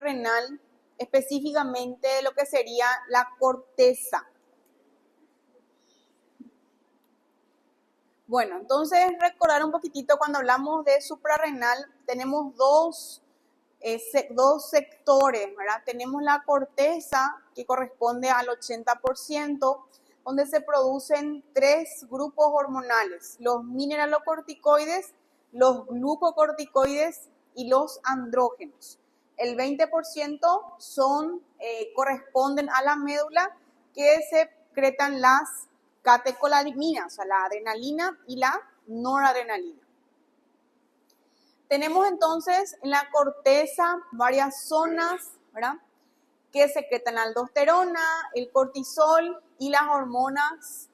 renal, específicamente de lo que sería la corteza. Bueno, entonces recordar un poquitito cuando hablamos de suprarrenal, tenemos dos sectores, ¿verdad? Tenemos la corteza, que corresponde al 80%, donde se producen 3 grupos hormonales: los mineralocorticoides, los glucocorticoides y los andrógenos. El 20% corresponden a la médula, que secretan las catecolaminas, o sea, la adrenalina y la noradrenalina. Tenemos entonces en la corteza varias zonas, ¿verdad?, que secretan la aldosterona, el cortisol y las hormonas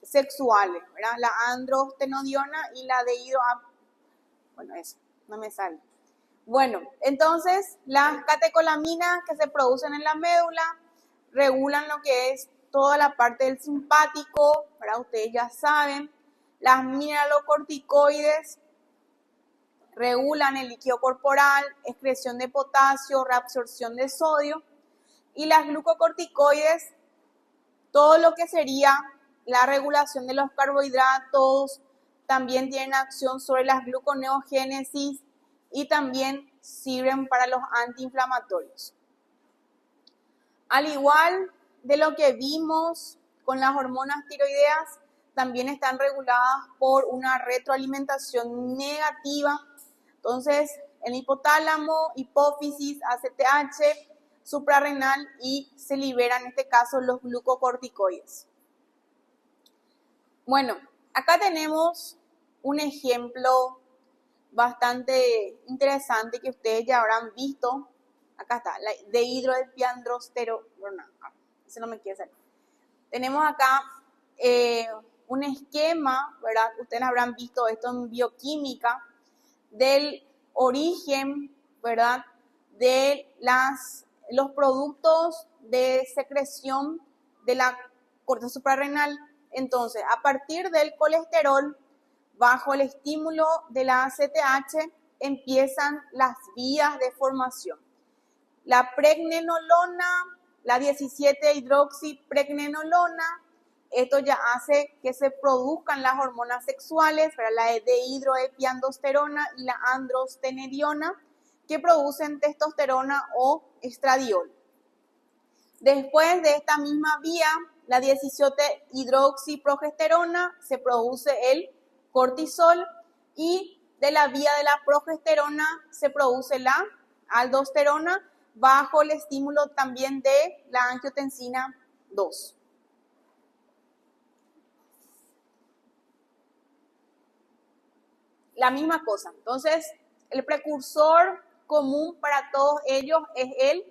sexuales, ¿verdad? La androstenediona y la bueno, eso, no me sale. Bueno, entonces las catecolaminas que se producen en la médula regulan lo que es toda la parte del simpático, ¿verdad? Ustedes ya saben. Las mineralocorticoides regulan el líquido corporal, excreción de potasio, reabsorción de sodio, y las glucocorticoides, todo lo que sería la regulación de los carbohidratos, también tienen acción sobre las gluconeogénesis y también sirven para los antiinflamatorios. Al igual de lo que vimos con las hormonas tiroideas, también están reguladas por una retroalimentación negativa. Entonces, el hipotálamo, hipófisis, ACTH, suprarrenal, y se liberan en este caso los glucocorticoides. Bueno, acá tenemos un ejemplo bastante interesante que ustedes ya habrán visto. Acá está, la dehidroepiandrosterona. Ese no me quiere salir. Tenemos acá un esquema, ¿verdad? Ustedes habrán visto esto en bioquímica, del origen, ¿verdad?, de los productos de secreción de la corteza suprarrenal. Entonces, a partir del colesterol, bajo el estímulo de la ACTH, empiezan las vías de formación. La pregnenolona, la 17-hidroxipregnenolona, esto ya hace que se produzcan las hormonas sexuales, la dehidroepiandrosterona y la androstenediona, que producen testosterona o estradiol. Después de esta misma vía, la 17-hidroxiprogesterona, se produce el cortisol, y de la vía de la progesterona se produce la aldosterona bajo el estímulo también de la angiotensina 2. La misma cosa. Entonces, el precursor común para todos ellos es el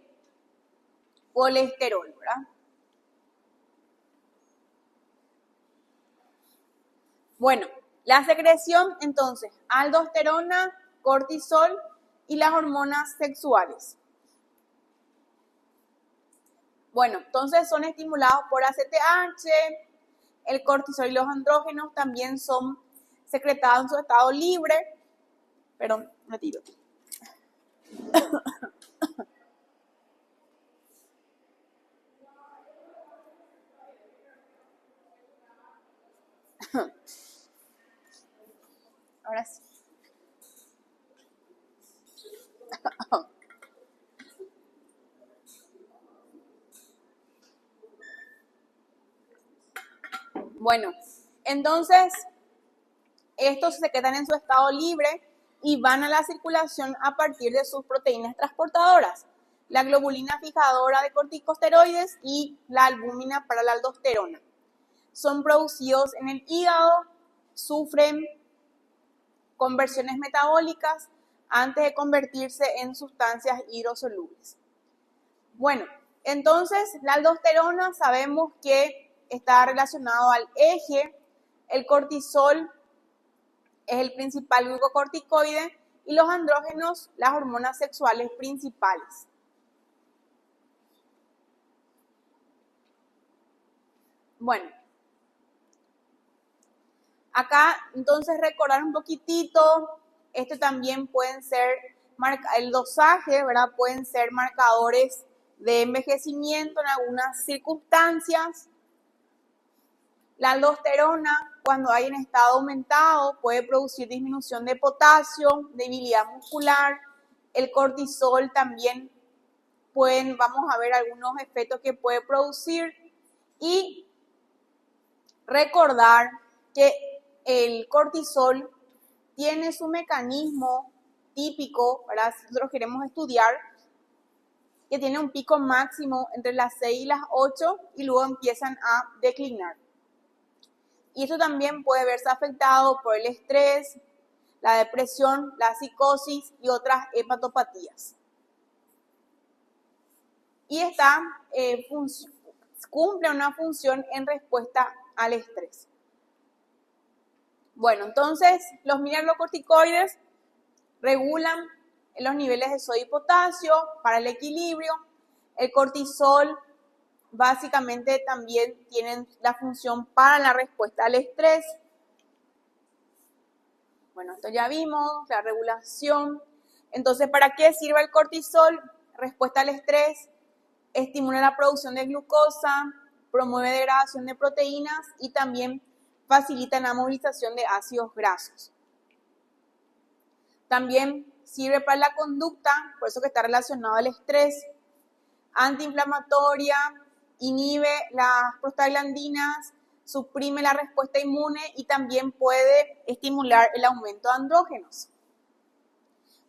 colesterol, ¿verdad? Bueno, la secreción, entonces, aldosterona, cortisol y las hormonas sexuales. Bueno, entonces son estimulados por ACTH, el cortisol y los andrógenos también son secretados en su estado libre. Perdón, me tiro. Ahora sí. Bueno, entonces estos se quedan en su estado libre y van a la circulación a partir de sus proteínas transportadoras, la globulina fijadora de corticosteroides y la albúmina para la aldosterona. Son producidos en el hígado, sufren conversiones metabólicas antes de convertirse en sustancias hidrosolubles. Bueno, entonces la aldosterona sabemos que está relacionado al eje, el cortisol es el principal glucocorticoide y los andrógenos las hormonas sexuales principales. Bueno, acá entonces recordar un poquitito, también pueden ser el dosaje, ¿verdad? Pueden ser marcadores de envejecimiento en algunas circunstancias. La aldosterona, cuando hay en estado aumentado, puede producir disminución de potasio, debilidad muscular. El cortisol también vamos a ver algunos efectos que puede producir. Y recordar que el cortisol tiene su mecanismo típico, ¿verdad? Si nosotros queremos estudiar, que tiene un pico máximo entre las 6 y las 8 y luego empiezan a declinar. Y esto también puede verse afectado por el estrés, la depresión, la psicosis y otras hepatopatías. Y cumple una función en respuesta al estrés. Bueno, entonces los mineralocorticoides regulan los niveles de sodio y potasio para el equilibrio. El cortisol básicamente también tienen la función para la respuesta al estrés. Bueno, esto ya vimos, la regulación. Entonces, ¿para qué sirve el cortisol? Respuesta al estrés, estimula la producción de glucosa, promueve degradación de proteínas y también facilita la movilización de ácidos grasos. También sirve para la conducta, por eso que está relacionado al estrés, antiinflamatoria, inhibe las prostaglandinas, suprime la respuesta inmune y también puede estimular el aumento de andrógenos.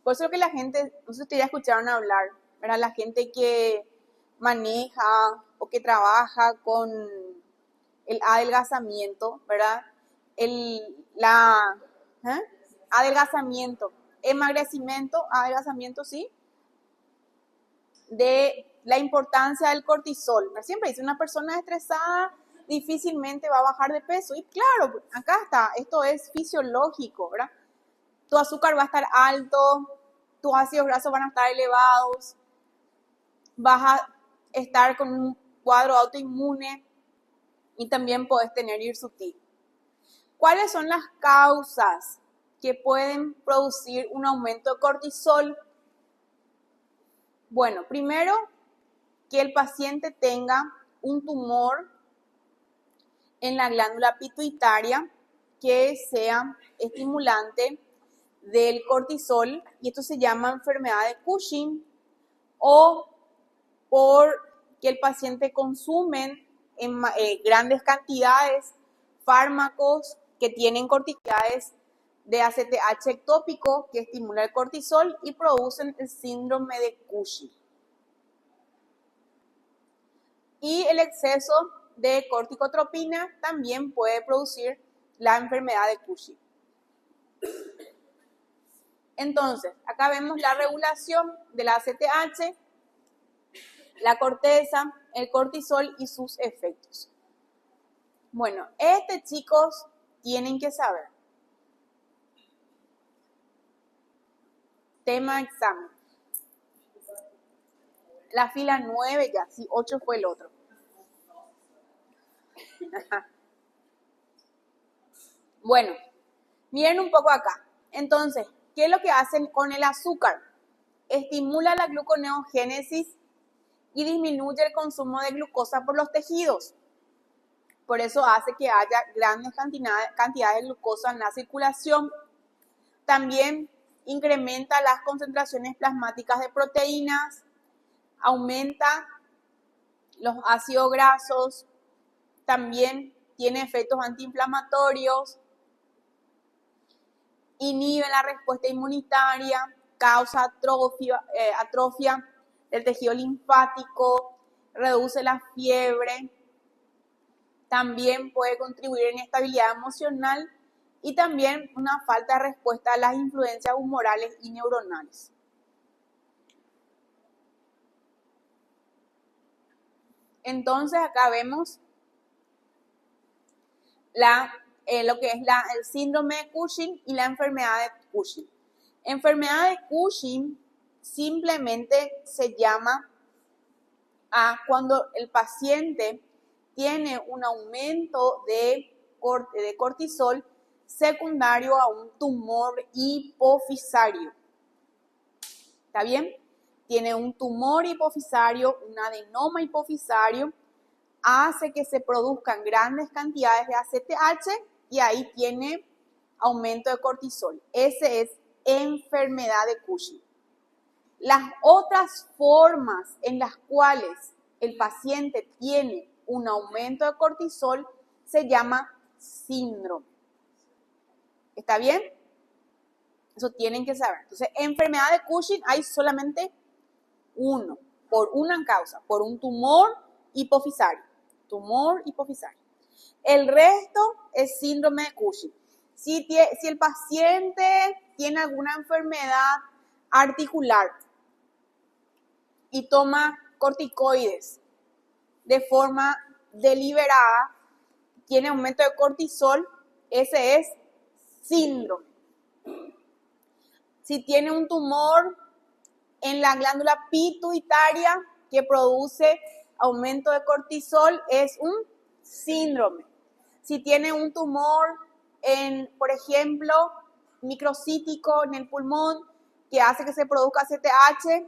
Por eso que la gente, no sé si ustedes ya escucharon hablar, ¿verdad? La gente que maneja o que trabaja con el adelgazamiento, ¿verdad? Adelgazamiento, adelgazamiento, sí, de la importancia del cortisol. Siempre dice, una persona estresada difícilmente va a bajar de peso. Y claro, acá está, esto es fisiológico, ¿verdad? Tu azúcar va a estar alto, tus ácidos grasos van a estar elevados, vas a estar con un cuadro autoinmune y también puedes tener hirsutismo. ¿Cuáles son las causas que pueden producir un aumento de cortisol? Bueno, primero, que el paciente tenga un tumor en la glándula pituitaria que sea estimulante del cortisol, y esto se llama enfermedad de Cushing, o por que el paciente consume en grandes cantidades fármacos que tienen corticoides de ACTH ectópico que estimula el cortisol y producen el síndrome de Cushing. Y el exceso de corticotropina también puede producir la enfermedad de Cushing. Entonces, acá vemos la regulación del ACTH, la corteza, el cortisol y sus efectos. Bueno, chicos, tienen que saber. Tema examen. La fila 9 ya, sí, 8 fue el otro. Bueno, miren un poco acá. Entonces, ¿qué es lo que hacen con el azúcar? Estimula la gluconeogénesis y disminuye el consumo de glucosa por los tejidos. Por eso hace que haya grandes cantidades de glucosa en la circulación. También incrementa las concentraciones plasmáticas de proteínas, aumenta los ácidos grasos, también tiene efectos antiinflamatorios, inhibe la respuesta inmunitaria, causa atrofia del tejido linfático, reduce la fiebre, también puede contribuir en estabilidad emocional y también una falta de respuesta a las influencias humorales y neuronales. Entonces acá vemos lo que es el síndrome de Cushing y la enfermedad de Cushing. Enfermedad de Cushing simplemente se llama a cuando el paciente tiene un aumento de cortisol secundario a un tumor hipofisario. ¿Está bien? Tiene un tumor hipofisario, un adenoma hipofisario, hace que se produzcan grandes cantidades de ACTH y ahí tiene aumento de cortisol. Ese es enfermedad de Cushing. Las otras formas en las cuales el paciente tiene un aumento de cortisol se llama síndrome. ¿Está bien? Eso tienen que saber. Entonces, enfermedad de Cushing hay solamente uno, por una causa, por un tumor hipofisario. Tumor hipofisario. El resto es síndrome de Cushing. Si el paciente tiene alguna enfermedad articular y toma corticoides de forma deliberada, tiene aumento de cortisol, ese es síndrome. Si tiene un tumor en la glándula pituitaria que produce aumento de cortisol, es un síndrome. Si tiene un tumor por ejemplo, microcítico en el pulmón que hace que se produzca ACTH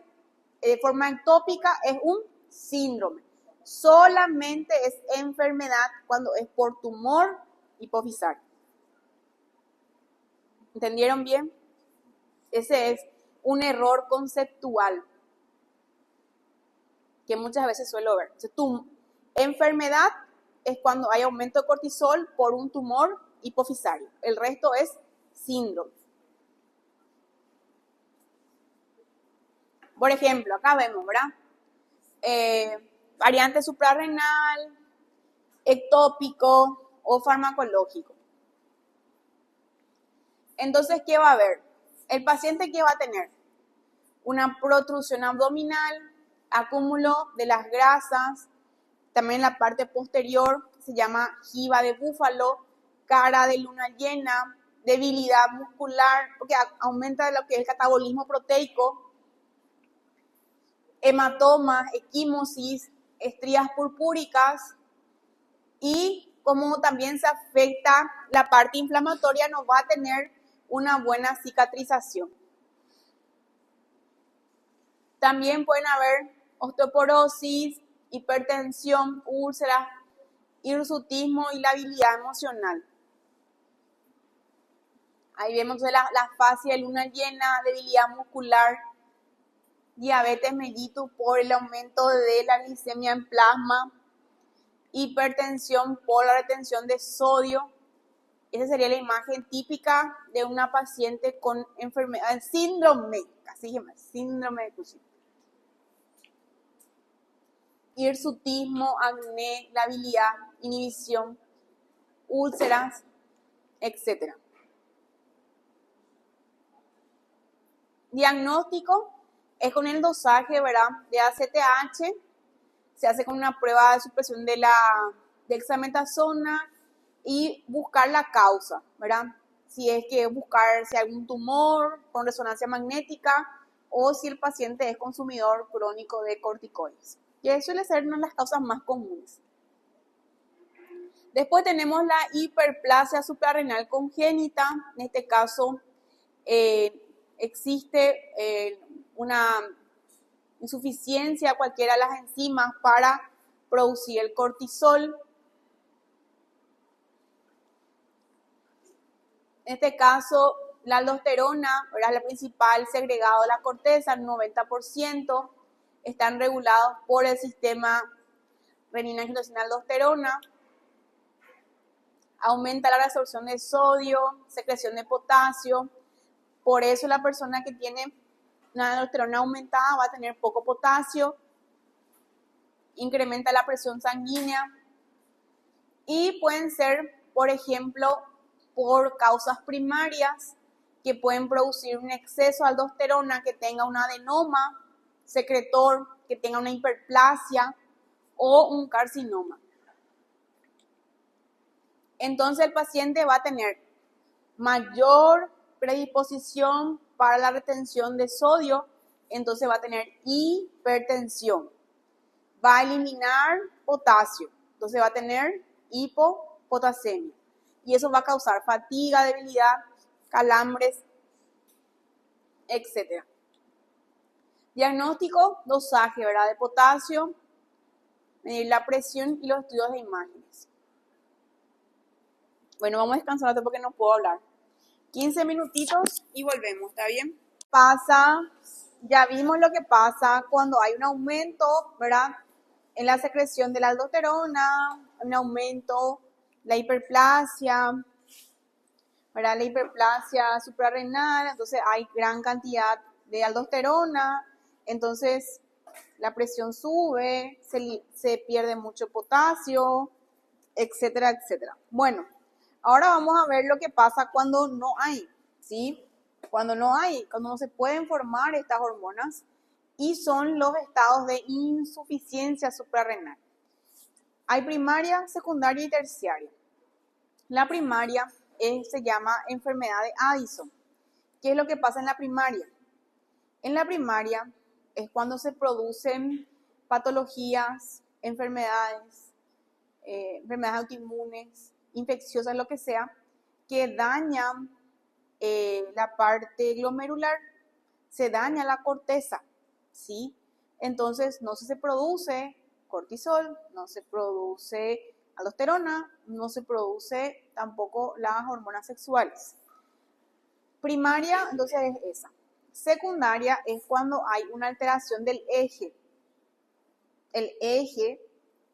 de forma ectópica, es un síndrome. Solamente es enfermedad cuando es por tumor hipofisario. ¿Entendieron bien? Ese es un error conceptual que muchas veces suelo ver. Enfermedad es cuando hay aumento de cortisol por un tumor hipofisario. El resto es síndrome. Por ejemplo, acá vemos, ¿verdad? Variante suprarrenal, ectópico o farmacológico. Entonces, ¿qué va a haber? El paciente, ¿qué va a tener? Una protrusión abdominal, acúmulo de las grasas, también la parte posterior, que se llama jiba de búfalo, cara de luna llena, debilidad muscular, porque aumenta lo que es el catabolismo proteico, hematomas, equimosis, estrías purpúricas, y como también se afecta la parte inflamatoria, no va a tener una buena cicatrización. También pueden haber osteoporosis, hipertensión, úlceras, hirsutismo y labilidad emocional. Ahí vemos la fascia de luna llena, debilidad muscular, diabetes mellitus por el aumento de la glicemia en plasma, hipertensión por la retención de sodio. Esa sería la imagen típica de una paciente con enfermedad, síndrome, así se llama, síndrome de Cushing. Hirsutismo, acné, labilidad, inhibición, úlceras, etc. Diagnóstico es con el dosaje, ¿verdad?, de ACTH. Se hace con una prueba de supresión de dexametasona y buscar la causa, ¿verdad? Si es que buscar si hay algún tumor con resonancia magnética o si el paciente es consumidor crónico de corticoides, que suele ser una de las causas más comunes. Después tenemos la hiperplasia suprarrenal congénita. En este caso existe una insuficiencia de cualquiera de las enzimas para producir el cortisol. En este caso, la aldosterona, ¿verdad?, la principal segregado de la corteza, el 90%, están regulados por el sistema renina-angiotensina-aldosterona. Aumenta la reabsorción de sodio, secreción de potasio. Por eso la persona que tiene una aldosterona aumentada va a tener poco potasio. Incrementa la presión sanguínea. Y pueden ser, por ejemplo, por causas primarias que pueden producir un exceso de aldosterona, que tenga un adenoma secretor, que tenga una hiperplasia o un carcinoma. Entonces el paciente va a tener mayor predisposición para la retención de sodio, entonces va a tener hipertensión. Va a eliminar potasio, entonces va a tener hipopotasemia. Y eso va a causar fatiga, debilidad, calambres, etc. Diagnóstico, dosaje, ¿verdad? De potasio, medir la presión y los estudios de imágenes. Bueno, vamos a descansar porque no puedo hablar. 15 minutitos y volvemos, ¿está bien? Ya vimos lo que pasa cuando hay un aumento, ¿verdad? En la secreción de la aldosterona, un aumento, la hiperplasia, ¿verdad? La hiperplasia suprarrenal, entonces hay gran cantidad de aldosterona, entonces la presión sube, se pierde mucho potasio, etcétera, etcétera. Bueno, ahora vamos a ver lo que pasa cuando no hay, ¿sí? Cuando no se pueden formar estas hormonas y son los estados de insuficiencia suprarrenal. Hay primaria, secundaria y terciaria. La primaria se llama enfermedad de Addison. ¿Qué es lo que pasa en la primaria? En la primaria es cuando se producen patologías, enfermedades autoinmunes, infecciosas, lo que sea, que dañan la parte glomerular, se daña la corteza, ¿sí? Entonces no se produce cortisol, no se produce aldosterona, no se produce tampoco las hormonas sexuales. Primaria, entonces es esa. Secundaria es cuando hay una alteración del eje. El eje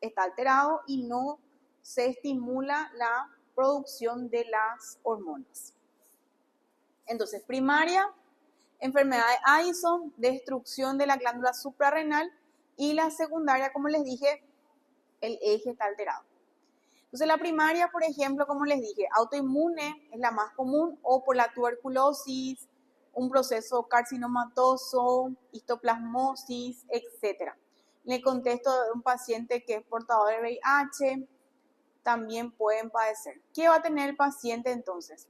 está alterado y no se estimula la producción de las hormonas. Entonces, primaria, enfermedad de Addison, destrucción de la glándula suprarrenal, y la secundaria, como les dije, el eje está alterado. Entonces, la primaria, por ejemplo, como les dije, autoinmune es la más común, o por la tuberculosis, un proceso carcinomatoso, histoplasmosis, etc. En el contexto de un paciente que es portador de VIH, también pueden padecer. ¿Qué va a tener el paciente entonces?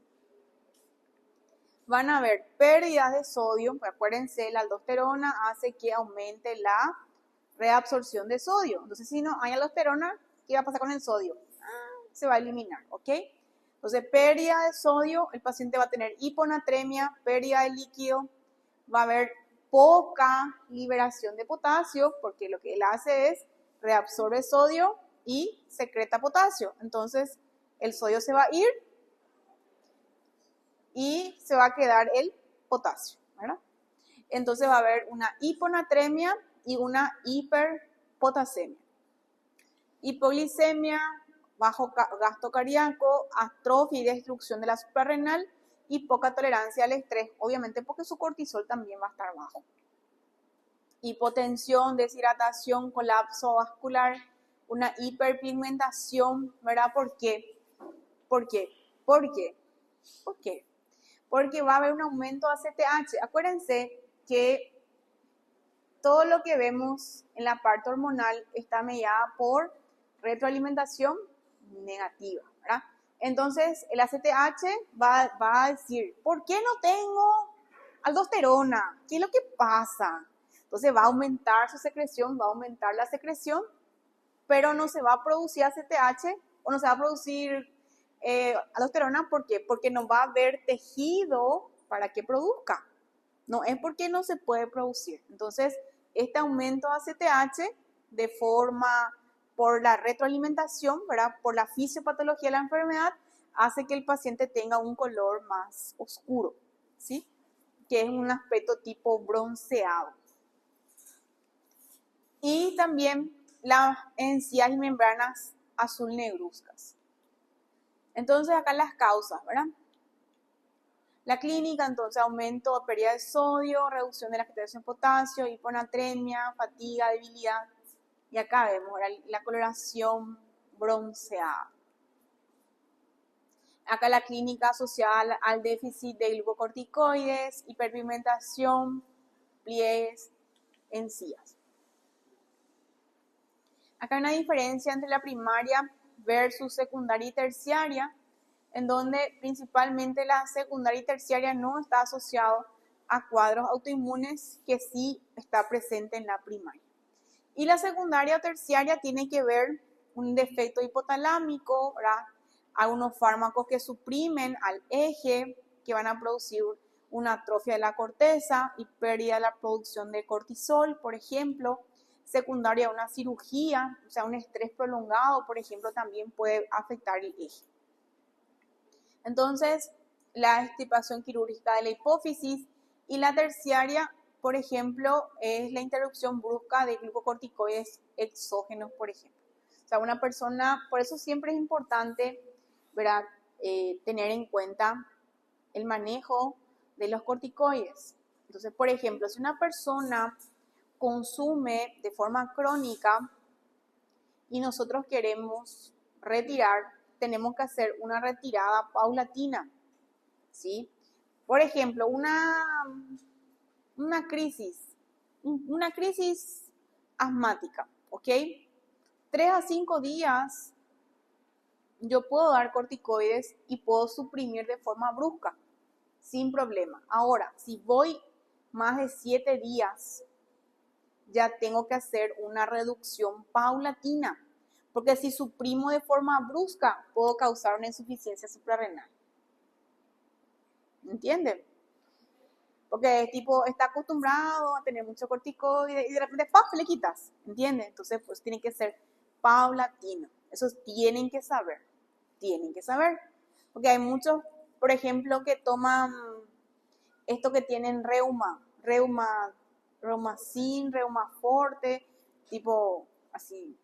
Van a haber pérdidas de sodio, acuérdense, la aldosterona hace que aumente la reabsorción de sodio. Entonces, si no hay aldosterona, ¿qué va a pasar con el sodio? Se va a eliminar, ¿ok? Entonces, pérdida de sodio, el paciente va a tener hiponatremia, pérdida de líquido, va a haber poca liberación de potasio, porque lo que él hace es reabsorbe sodio y secreta potasio. Entonces, el sodio se va a ir y se va a quedar el potasio, ¿verdad? Entonces va a haber una hiponatremia y una hiperpotasemia. Hipoglicemia, bajo gasto cardíaco, atrofia y destrucción de la suprarrenal y poca tolerancia al estrés, obviamente porque su cortisol también va a estar bajo. Hipotensión, deshidratación, colapso vascular, una hiperpigmentación, ¿verdad? ¿Por qué? ¿Por qué? ¿Por qué? ¿Por qué? Porque va a haber un aumento de ACTH. Acuérdense que todo lo que vemos en la parte hormonal está mediada por retroalimentación negativa, ¿verdad? Entonces, el ACTH va a decir, ¿por qué no tengo aldosterona? ¿Qué es lo que pasa? Entonces, va a aumentar su secreción, va a aumentar la secreción, pero no se va a producir ACTH o no se va a producir aldosterona. ¿Por qué? Porque no va a haber tejido para que produzca. No es porque no se puede producir. Entonces, este aumento de ACTH de forma por la retroalimentación, ¿verdad? Por la fisiopatología de la enfermedad, hace que el paciente tenga un color más oscuro, ¿sí? Que es un aspecto tipo bronceado. Y también las encías y membranas azul negruzcas. Entonces, acá las causas, ¿verdad? La clínica, entonces, aumento o pérdida de sodio, reducción de la filtración de potasio, hiponatremia, fatiga, debilidad. Y acá vemos la coloración bronceada. Acá la clínica asociada al déficit de glucocorticoides, hiperpigmentación, pliegues, encías. Acá hay una diferencia entre la primaria versus secundaria y terciaria, en donde principalmente la secundaria y terciaria no está asociado a cuadros autoinmunes que sí está presente en la primaria. Y la secundaria o terciaria tiene que ver un defecto hipotalámico, ¿verdad? Algunos fármacos que suprimen al eje, que van a producir una atrofia de la corteza y pérdida de la producción de cortisol, por ejemplo. Secundaria a una cirugía, o sea, un estrés prolongado, por ejemplo, también puede afectar el eje. Entonces, la extirpación quirúrgica de la hipófisis y la terciaria, por ejemplo, es la interrupción brusca de glucocorticoides exógenos, por ejemplo. O sea, una persona, por eso siempre es importante, ¿verdad?, tener en cuenta el manejo de los corticoides. Entonces, por ejemplo, si una persona consume de forma crónica y nosotros queremos retirar, tenemos que hacer una retirada paulatina, ¿sí? Por ejemplo, una crisis asmática, ¿ok? 3 a 5 días yo puedo dar corticoides y puedo suprimir de forma brusca, sin problema. Ahora, si voy más de 7 días, ya tengo que hacer una reducción paulatina, porque si suprimo de forma brusca, puedo causar una insuficiencia suprarrenal. ¿Entienden? Porque el tipo está acostumbrado a tener mucho corticoide y de repente ¡paf!, le quitas, ¿entiendes? Entonces, pues tiene que ser paulatino. Eso tienen que saber. Porque hay muchos, por ejemplo, que toman esto que tienen reumacin, reumaforte, tipo así,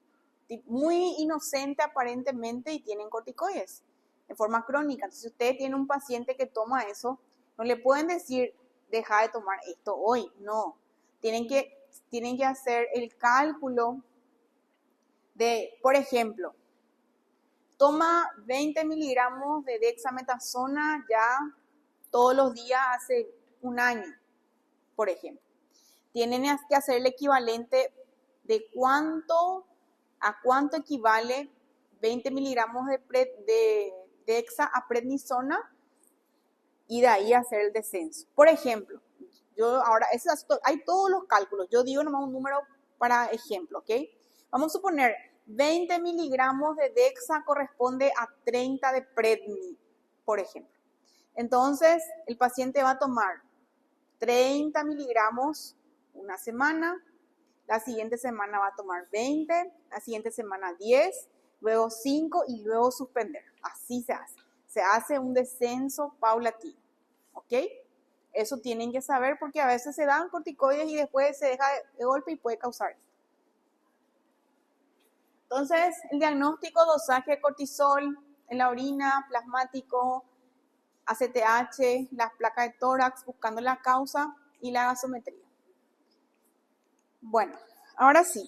muy inocente aparentemente y tienen corticoides en forma crónica. Entonces, si usted tiene un paciente que toma eso, no le pueden decir, deja de tomar esto hoy, no. Tienen que hacer el cálculo de, por ejemplo, toma 20 miligramos de dexametasona ya todos los días hace un año, por ejemplo. Tienen que hacer el equivalente de a cuánto equivale 20 miligramos de dexa a prednisona y de ahí hacer el descenso. Por ejemplo, hay todos los cálculos. Yo digo nomás un número para ejemplo, ¿ok? Vamos a suponer 20 miligramos de dexa corresponde a 30 de predni, por ejemplo. Entonces, el paciente va a tomar 30 miligramos una semana, la siguiente semana va a tomar 20, la siguiente semana 10, luego 5 y luego suspender. Así se hace. Se hace un descenso paulatino. ¿Ok? Eso tienen que saber porque a veces se dan corticoides y después se deja de golpe y puede causar esto. Entonces, el diagnóstico, dosaje de cortisol en la orina, plasmático, ACTH, las placas de tórax, buscando la causa y la gasometría. Bueno, ahora sí,